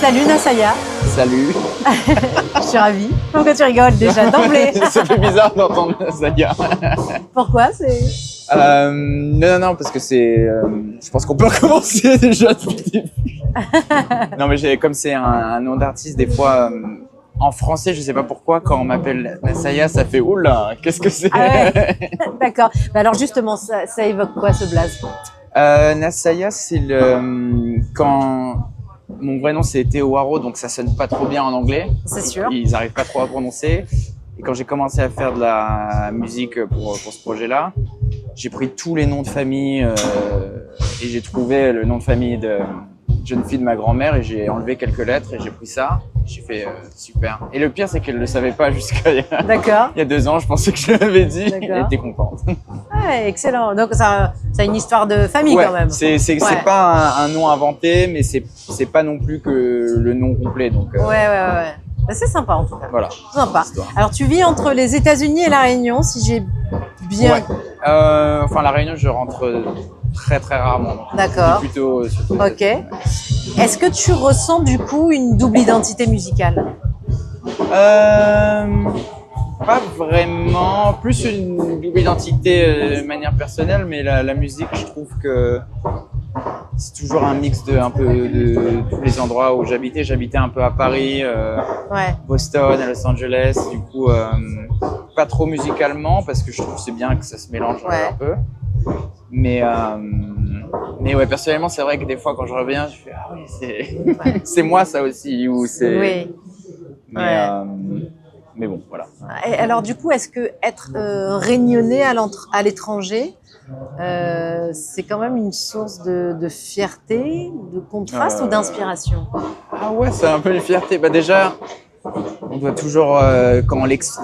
Salut Nassaya. Salut. Je suis ravie. Pourquoi tu rigoles déjà d'emblée? Ça fait bizarre d'entendre Nassaya. Pourquoi c'est... Non, parce que c'est... je pense qu'on peut recommencer déjà depuis le début. Non, mais comme c'est un nom d'artiste, des fois... en français, je sais pas pourquoi, quand on m'appelle Nassaya, ça fait oula, qu'est-ce que c'est? Ah ouais. D'accord. Bah alors justement, ça évoque quoi ce blaze? Nassaya, c'est quand mon vrai nom c'est Théo Waro, donc ça sonne pas trop bien en anglais. C'est sûr. Ils arrivent pas trop à prononcer. Et quand j'ai commencé à faire de la musique pour ce projet-là, j'ai pris tous les noms de famille et j'ai trouvé le nom de famille de jeune fille de ma grand-mère et j'ai enlevé quelques lettres et j'ai pris ça. J'ai fait super. Et le pire, c'est qu'elle le savait pas jusqu'à il y a 2 ans. Je pensais que je l'avais dit. Elle était contente. Ah, excellent. Donc ça a une histoire de famille quand même. C'est pas un nom inventé, mais c'est pas non plus que le nom complet. Donc. Ouais. Bah, c'est sympa en tout cas. Voilà. Sympa. Alors tu vis entre les États-Unis et la Réunion, si j'ai bien. Ouais. Enfin, la Réunion, je rentre très rarement. D'accord. Plutôt. Ok. Est-ce que tu ressens du coup une double identité musicale? Pas vraiment. Plus une double identité de manière personnelle, mais la musique, je trouve que c'est toujours un mix de tous les endroits où j'habitais. J'habitais un peu à Paris, Boston, à Los Angeles. Du coup, pas trop musicalement parce que je trouve que c'est bien que ça se mélange un peu. Mais ouais, personnellement, c'est vrai que des fois, quand je reviens, je fais ah oui, c'est moi ça aussi ou c'est. Oui. Mais bon, voilà. Et alors du coup, est-ce que être réunionnais à l'étranger, c'est quand même une source de fierté, de contraste ou d'inspiration? Ah ouais, c'est un peu une fierté. Bah déjà, on doit toujours, quand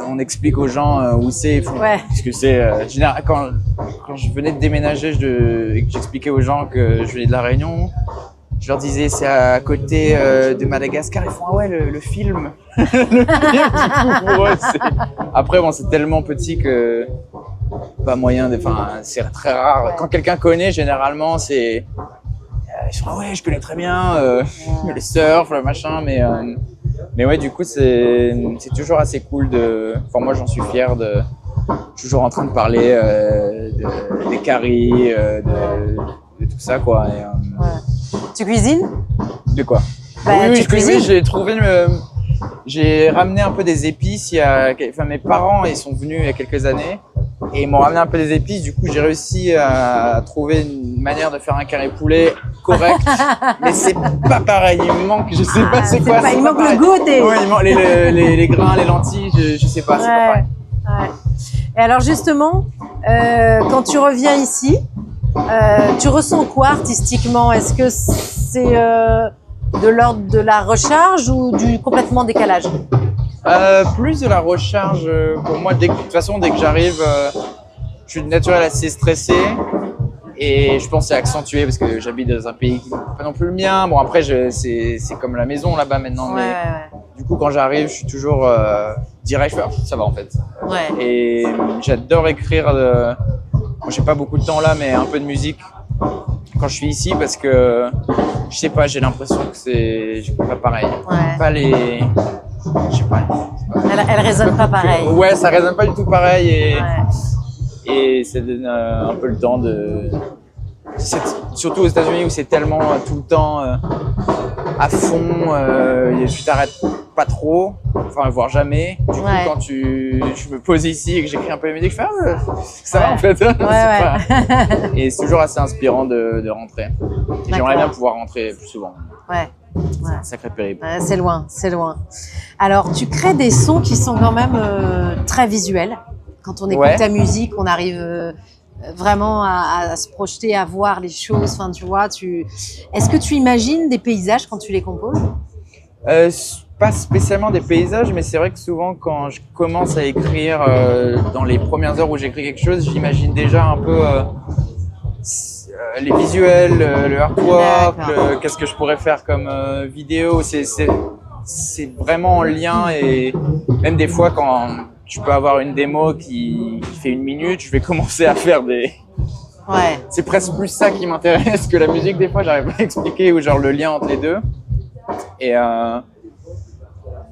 on explique aux gens où c'est, parce que c'est général. Quand je venais de déménager et que j'expliquais aux gens que je venais de la Réunion, je leur disais c'est à côté de Madagascar. Ils font ah ouais le film. Le film du coup, pour eux, après bon c'est tellement petit que pas moyen de. Enfin c'est très rare. Quand quelqu'un connaît généralement c'est ils sont ah ouais je connais très bien le surf le machin mais ouais du coup c'est toujours assez cool de. Enfin moi j'en suis fier de toujours en train de parler des caries de tout ça quoi. Tu cuisines? De quoi? Bah, oui, tu cuisines. j'ai trouvé j'ai ramené un peu des épices. Enfin, mes parents ils sont venus il y a quelques années et ils m'ont ramené un peu des épices. Du coup, j'ai réussi à trouver une manière de faire un carré poulet correct, mais c'est pas pareil. Il me manque, je sais pas c'est quoi. Il manque le goût. Ouais, il manque les grains, les lentilles. Je sais pas. C'est pas pareil. Ouais. Et alors justement, quand tu reviens ici, tu ressens quoi artistiquement? Est-ce que c'est de l'ordre de la recharge ou du complètement décalage? Plus de la recharge pour moi. De toute façon, dès que j'arrive, je suis de naturel assez stressé et je pense que c'est accentué parce que j'habite dans un pays qui n'est pas non plus le mien. Bon après, c'est comme la maison là-bas maintenant, mais du coup quand j'arrive, je suis toujours direct. Je fais, ça va en fait. Et j'adore écrire. Moi, j'ai pas beaucoup de temps là, mais un peu de musique quand je suis ici parce que je sais pas, j'ai l'impression que c'est pas pareil. Pas les, je sais pas. Elle résonne pas pareil. Ouais, ça résonne pas du tout pareil et ça donne un peu le temps de. Surtout aux États-Unis où c'est tellement tout le temps à fond, tu t'arrêtes pas trop, enfin voire jamais. Du coup, quand je me pose ici et que j'écris un peu les musiques, je fais ça va en fait. Et c'est toujours assez inspirant de rentrer. Et j'aimerais bien pouvoir rentrer plus souvent. C'est un sacré périple. C'est loin. Alors, tu crées des sons qui sont quand même très visuels. Quand on écoute ta musique, on arrive vraiment à se projeter, à voir les choses. Enfin, tu vois, est-ce que tu imagines des paysages quand tu les composes? Pas spécialement des paysages, mais c'est vrai que souvent quand je commence à écrire, dans les premières heures où j'écris quelque chose, j'imagine déjà un peu les visuels, le artwork, qu'est-ce que je pourrais faire comme vidéo. C'est vraiment en lien et même des fois quand je peux avoir une démo qui fait 1 minute, je vais commencer à faire des. C'est presque plus ça qui m'intéresse que la musique. Des fois, j'arrive pas à expliquer ou genre le lien entre les deux. Et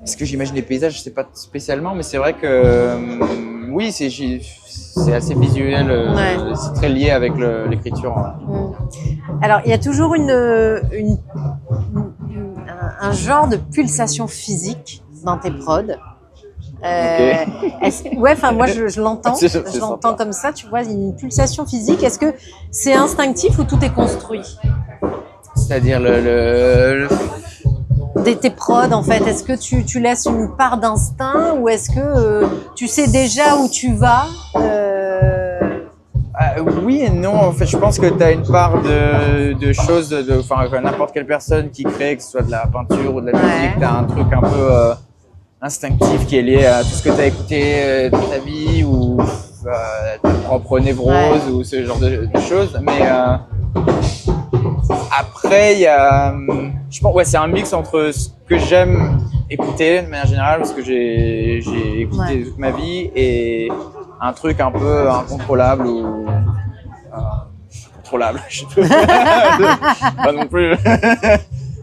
est-ce que j'imagine les paysages? Je sais pas spécialement, mais c'est vrai que oui, c'est assez visuel. C'est très lié avec l'écriture. Alors, il y a toujours un genre de pulsation physique dans tes prods. Okay. Ouais, enfin moi je l'entends, je l'entends comme ça, tu vois, une pulsation physique. Est-ce que c'est instinctif ou tout est construit? C'est-à-dire tes prods en fait, est-ce que tu laisses une part d'instinct ou est-ce que tu sais déjà où tu vas? Oui et non, en fait je pense que tu as une part de choses, enfin n'importe quelle personne qui crée, que ce soit de la peinture ou de la musique, tu as un truc un peu instinctif qui est lié à tout ce que tu as écouté dans ta vie ou ta propre névrose ou ce genre de choses. Mais après, il y a, je pense, c'est un mix entre ce que j'aime écouter de manière générale, parce que j'ai écouté toute ma vie, et un truc un peu incontrôlable ou contrôlable. Je sais pas non plus.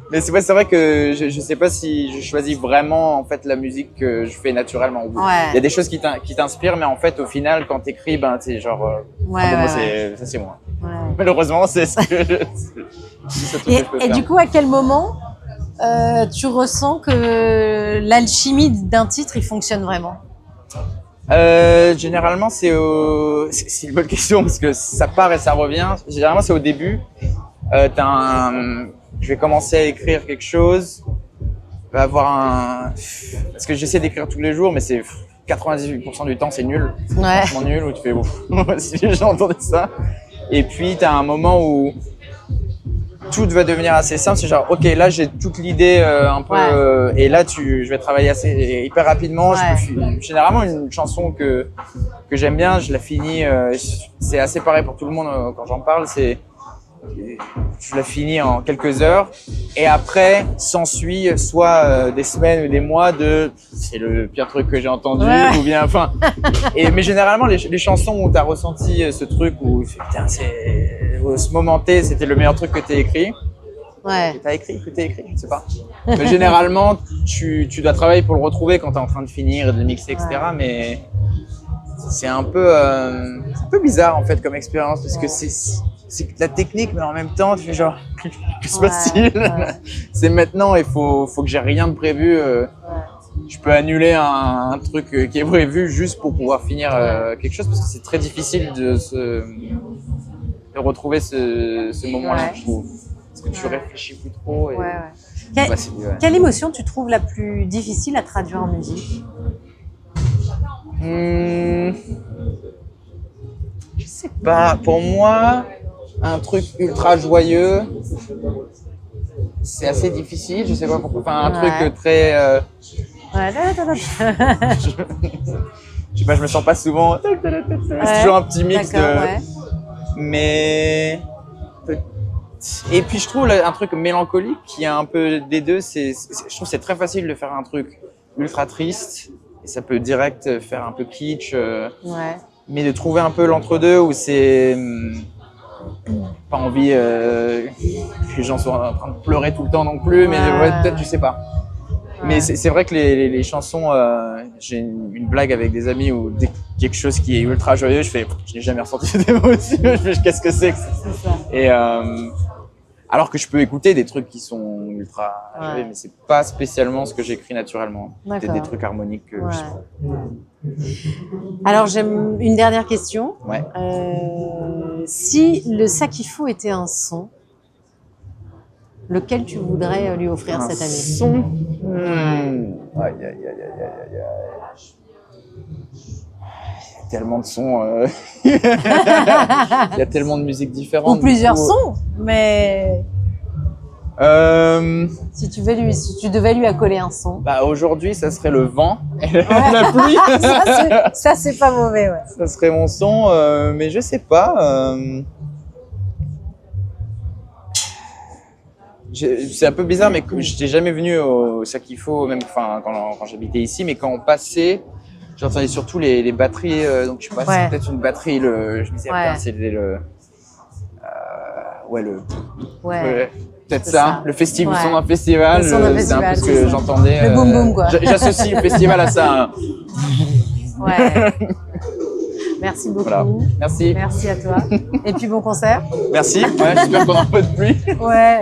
Mais c'est vrai que je sais pas si je choisis vraiment en fait la musique que je fais naturellement. Il y a des choses qui t'inspirent, mais en fait au final quand t'écris, ben c'est genre ça c'est moi. Malheureusement c'est ce que ce truc que je peux faire. Du coup, à quel moment tu ressens que l'alchimie d'un titre il fonctionne vraiment? Généralement c'est une bonne question parce que ça part et ça revient. Généralement c'est au début. Je vais commencer à écrire quelque chose, je vais avoir parce que j'essaie d'écrire tous les jours, mais c'est 98% du temps c'est nul, franchement nul, où tu fais ouf, si les gens entendaient ça. Et puis t'as un moment où tout va devenir assez simple, c'est genre ok là j'ai toute l'idée un peu, et là je vais travailler hyper rapidement. Généralement une chanson que j'aime bien, je la finis, c'est assez pareil pour tout le monde quand j'en parle, je la finis en quelques heures et après s'ensuit soit des semaines ou des mois c'est le pire truc que j'ai entendu ou bien mais généralement les chansons où t'as ressenti ce truc où putain au ce moment T c'était le meilleur truc que t'as écrit. Que t'as écrit, je sais pas. Mais généralement tu dois travailler pour le retrouver quand t'es en train de finir et de le mixer, etc. Mais c'est un peu bizarre en fait comme expérience parce que c'est de la technique, mais en même temps, tu fais genre, que se passe-t-il? C'est maintenant, il faut que j'ai rien de prévu. Je peux annuler un truc qui est prévu juste pour pouvoir finir quelque chose, parce que c'est très difficile de retrouver ce moment-là, je trouve. Parce que tu réfléchis plus trop. Quelle émotion tu trouves la plus difficile à traduire en musique? Je sais pas. Pour moi, un truc ultra joyeux, c'est assez difficile, je sais pas pourquoi. Enfin, un truc très. Je sais pas, je me sens pas souvent. C'est toujours un petit mix de. Mais. Et puis je trouve un truc mélancolique qui a un peu des deux. Je trouve que c'est très facile de faire un truc ultra triste et ça peut direct faire un peu kitsch. Mais de trouver un peu l'entre-deux où c'est pas envie que les gens soient en train de pleurer tout le temps non plus, mais peut-être, je sais pas. Mais c'est vrai que les chansons, j'ai une blague avec des amis où dès quelque chose qui est ultra joyeux, je n'ai jamais ressenti d'émotion, je fais qu'est-ce que c'est que ça? Et alors que je peux écouter des trucs qui sont ultra joyeux, mais c'est pas spécialement ce que j'écris naturellement. Peut-être des trucs harmoniques que je sais pas. Alors j'ai une dernière question. Si le Sakifo était un son, lequel tu voudrais lui offrir cette année? Son. Aïe. Il y a tellement de sons. Il y a tellement de musiques différentes. Ou plusieurs sons, mais. Si tu devais lui accoler un son. Bah aujourd'hui, ça serait le vent et la pluie. ça c'est pas mauvais, ouais. Ça serait mon son, mais je sais pas. C'est un peu bizarre, mais je n'étais jamais venu au Sakifo, même quand j'habitais ici, mais quand on passait, j'entendais surtout les batteries. Donc je sais pas, c'est peut-être une batterie. Je me disais, c'est le Ouais. Peut-être C'est ça. ça. Le festival, Ouais. le son d'un festival, Le son d'un c'est un peu festival, ce c'est que ça. j'entendais. Le boom boom, quoi. J'associe le festival à ça. Hein. Ouais. Merci beaucoup. Voilà. Merci. Merci à toi. Et puis bon concert. Merci. Ouais, j'espère qu'on en peut de pluie. Ouais.